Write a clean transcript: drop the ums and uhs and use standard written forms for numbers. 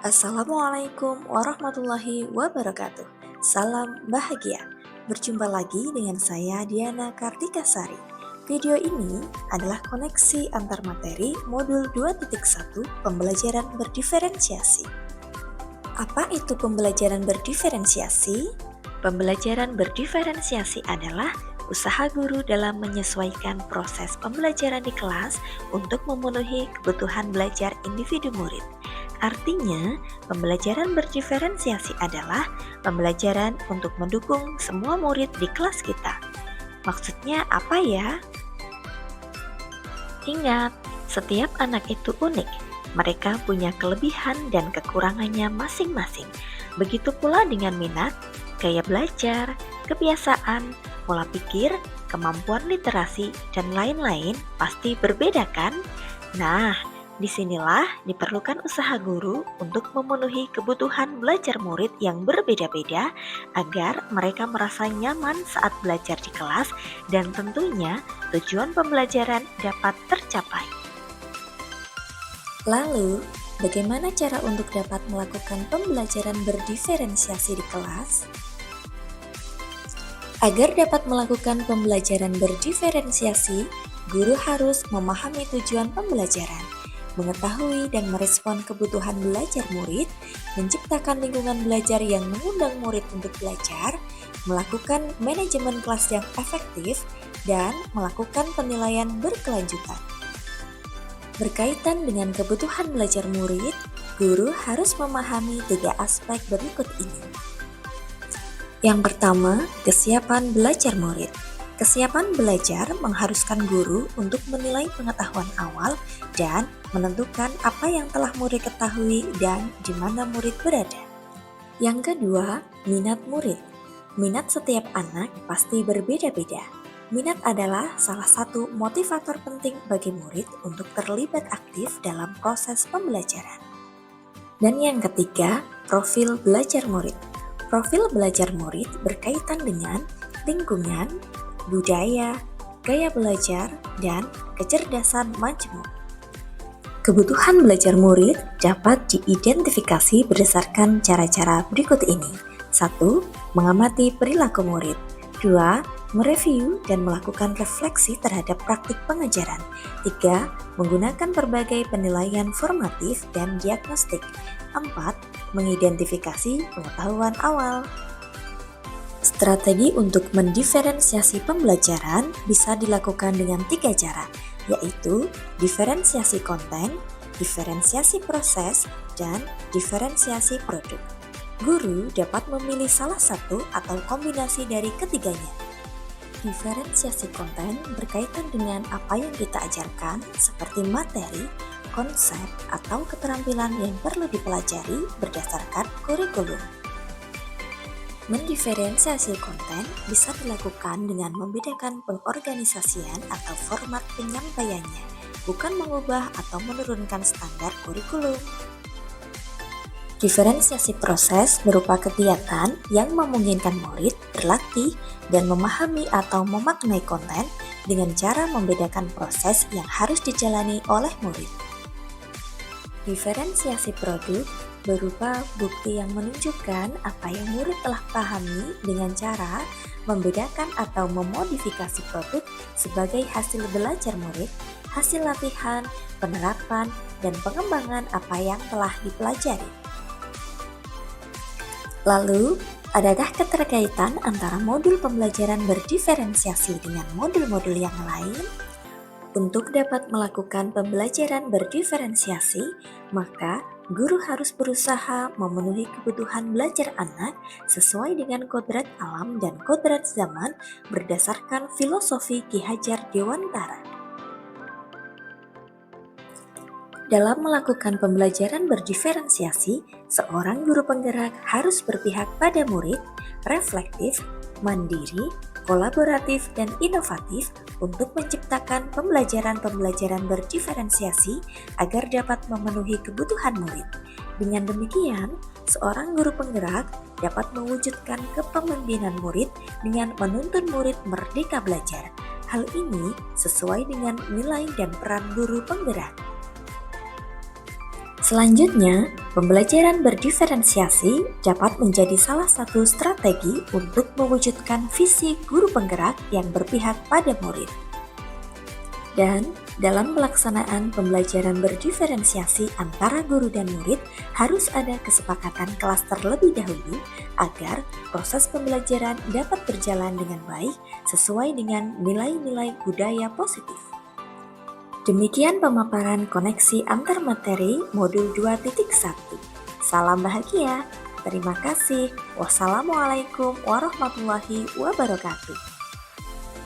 Assalamualaikum warahmatullahi wabarakatuh. Salam bahagia. Berjumpa lagi dengan saya Diana Kartikasari. Video ini adalah koneksi antar materi modul 2.1 pembelajaran berdiferensiasi. Apa itu pembelajaran berdiferensiasi? Pembelajaran berdiferensiasi adalah usaha guru dalam menyesuaikan proses pembelajaran di kelas untuk memenuhi kebutuhan belajar individu murid. Artinya, pembelajaran berdiferensiasi adalah pembelajaran untuk mendukung semua murid di kelas kita. Maksudnya apa ya? Ingat, setiap anak itu unik. Mereka punya kelebihan dan kekurangannya masing-masing. Begitu pula dengan minat, gaya belajar, kebiasaan, pola pikir, kemampuan literasi, dan lain-lain pasti berbeda kan? Nah, disinilah diperlukan usaha guru untuk memenuhi kebutuhan belajar murid yang berbeda-beda agar mereka merasa nyaman saat belajar di kelas dan tentunya tujuan pembelajaran dapat tercapai. Lalu, bagaimana cara untuk dapat melakukan pembelajaran berdiferensiasi di kelas? Agar dapat melakukan pembelajaran berdiferensiasi, guru harus memahami tujuan pembelajaran, mengetahui dan merespon kebutuhan belajar murid, menciptakan lingkungan belajar yang mengundang murid untuk belajar, melakukan manajemen kelas yang efektif, dan melakukan penilaian berkelanjutan. Berkaitan dengan kebutuhan belajar murid, guru harus memahami 3 aspek berikut ini. Yang pertama, kesiapan belajar murid. Kesiapan belajar mengharuskan guru untuk menilai pengetahuan awal dan menentukan apa yang telah murid ketahui dan di mana murid berada. Yang kedua, minat murid. Minat setiap anak pasti berbeda-beda. Minat adalah salah satu motivator penting bagi murid untuk terlibat aktif dalam proses pembelajaran. Dan yang ketiga, profil belajar murid. Profil belajar murid berkaitan dengan lingkungan, budaya, gaya belajar, dan kecerdasan majmuk. Kebutuhan belajar murid dapat diidentifikasi berdasarkan cara-cara berikut ini. 1. Mengamati perilaku murid. 2. Mereview dan melakukan refleksi terhadap praktik pengajaran. 3. Menggunakan berbagai penilaian formatif dan diagnostik. 4. Mengidentifikasi pengetahuan awal. Strategi untuk mendiferensiasi pembelajaran bisa dilakukan dengan 3 cara, yaitu diferensiasi konten, diferensiasi proses, dan diferensiasi produk. Guru dapat memilih salah satu atau kombinasi dari ketiganya. Diferensiasi konten berkaitan dengan apa yang kita ajarkan, seperti materi, konsep, atau keterampilan yang perlu dipelajari berdasarkan kurikulum. Mendiferensiasi konten bisa dilakukan dengan membedakan pengorganisasian atau format penyampaiannya, bukan mengubah atau menurunkan standar kurikulum. Diferensiasi proses berupa kegiatan yang memungkinkan murid berlatih dan memahami atau memaknai konten dengan cara membedakan proses yang harus dijalani oleh murid. Diferensiasi produk berupa bukti yang menunjukkan apa yang murid telah pahami dengan cara membedakan atau memodifikasi produk sebagai hasil belajar murid, hasil latihan, penerapan, dan pengembangan apa yang telah dipelajari. Lalu, adakah keterkaitan antara modul pembelajaran berdiferensiasi dengan modul-modul yang lain? Untuk dapat melakukan pembelajaran berdiferensiasi, maka guru harus berusaha memenuhi kebutuhan belajar anak sesuai dengan kodrat alam dan kodrat zaman berdasarkan filosofi Ki Hajar Dewantara. Dalam melakukan pembelajaran berdiferensiasi, seorang guru penggerak harus berpihak pada murid, reflektif, mandiri, kolaboratif, dan inovatif untuk menciptakan pembelajaran-pembelajaran berdiferensiasi agar dapat memenuhi kebutuhan murid. Dengan demikian, seorang guru penggerak dapat mewujudkan kepemimpinan murid dengan menuntun murid merdeka belajar. Hal ini sesuai dengan nilai dan peran guru penggerak. Selanjutnya, Pembelajaran berdiferensiasi dapat menjadi salah satu strategi untuk mewujudkan visi guru penggerak yang berpihak pada murid. Dan dalam pelaksanaan pembelajaran berdiferensiasi antara guru dan murid, harus ada kesepakatan kelas terlebih dahulu agar proses pembelajaran dapat berjalan dengan baik sesuai dengan nilai-nilai budaya positif. Demikian pemaparan koneksi antar materi modul 2.1. Salam bahagia. Terima kasih. Wassalamualaikum warahmatullahi wabarakatuh.